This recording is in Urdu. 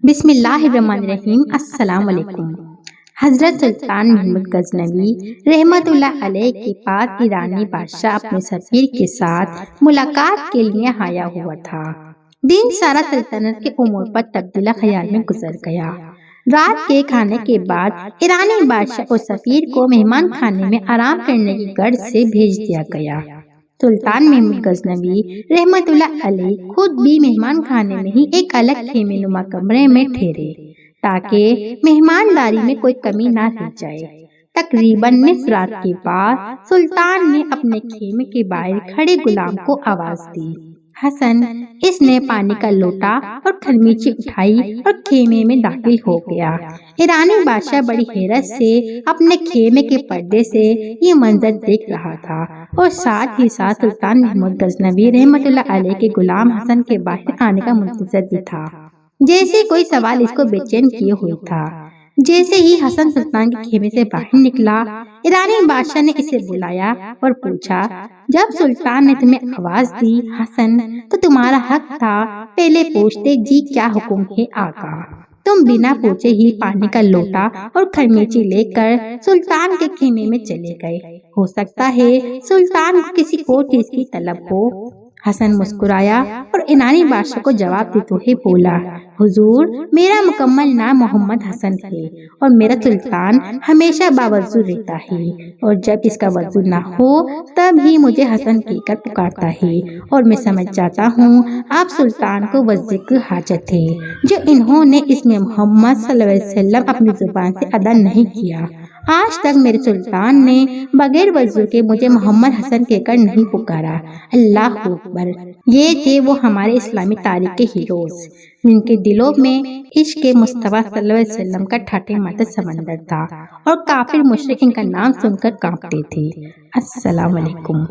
بسم اللہ الرحمن الرحیم۔ السلام علیکم۔ حضرت سلطان محمود غزنوی رحمت اللہ علیہ کے پاس ایرانی بادشاہ اپنے سفیر کے ساتھ ملاقات کے لیے آیا ہوا تھا۔ دن سارا سلطنت کے امور پر تبدیل خیال میں گزر گیا۔ رات کے کھانے کے بعد ایرانی بادشاہ اور سفیر کو مہمان خانے میں آرام کرنے کی غرض سے بھیج دیا گیا۔ سلطان محمود غزنوی رحمت اللہ علیہ خود بھی مہمان خانے میں ہی ایک الگ خیمے نما کمرے میں ٹھہرے تاکہ مہمانداری میں کوئی کمی نہ رہ جائے۔ تقریباً نصف رات کے بعد سلطان نے اپنے خیمے کے باہر کھڑے غلام کو آواز دی، حسن۔ اس نے پانی کا لوٹا اور کھلمیچی اٹھائی اور خیمے میں داخل ہو گیا۔ ایرانی بادشاہ بڑی حیرت سے اپنے خیمے کے پردے سے یہ منظر دیکھ رہا تھا اور ساتھ ہی ساتھ سلطان محمود غزنوی رحمت اللہ علیہ کے غلام حسن کے باہر آنے کا منتظر بھی تھا، جیسے کوئی سوال اس کو بے چین کیے ہوئے تھا۔ جیسے ہی حسن سلطان کے خیمے سے باہر نکلا، ایرانی بادشاہ نے اسے بلایا اور پوچھا، جب سلطان نے تمہیں آواز دی حسن تو تمہارا حق تھا، پہلے پوچھتے جی کیا حکم ہے آقا؟ تم بنا پوچھے ہی پانی کا لوٹا اور کھلمیچی لے کر سلطان کے خیمے میں چلے گئے۔ ہو سکتا ہے سلطان کو کسی اور چیز کی طلب ہو۔ حسن مسکرایا اور ایرانی بادشاہ کو جواب دیتے ہوئے بولا، حضور، میرا مکمل نام محمد حسن ہے اور میرا سلطان ہمیشہ باوضو رہتا ہے، اور جب اس کا وضو نہ ہو تب ہی مجھے حسن کہہ کر پکارتا ہے، اور میں سمجھ جاتا ہوں آپ سلطان کو وضو کی حاجت ہے، جو انہوں نے اس میں محمد صلی اللہ علیہ وسلم اپنی زبان سے ادا نہیں کیا۔ آج تک میرے سلطان نے بغیر وضو کے مجھے محمد حسن کہہ کر نہیں پکارا۔ اللہ اکبر۔ یہ تھے وہ ہمارے اسلامی تاریخ کے ہیروز، جن کے دلوں میں عشق مصطفیٰ صلی اللہ علیہ وسلم کا ٹھاٹھے ماٹھے سمندر تھا اور کافر مشرک ان کا نام سن کر کانپتے تھے۔ السلام علیکم۔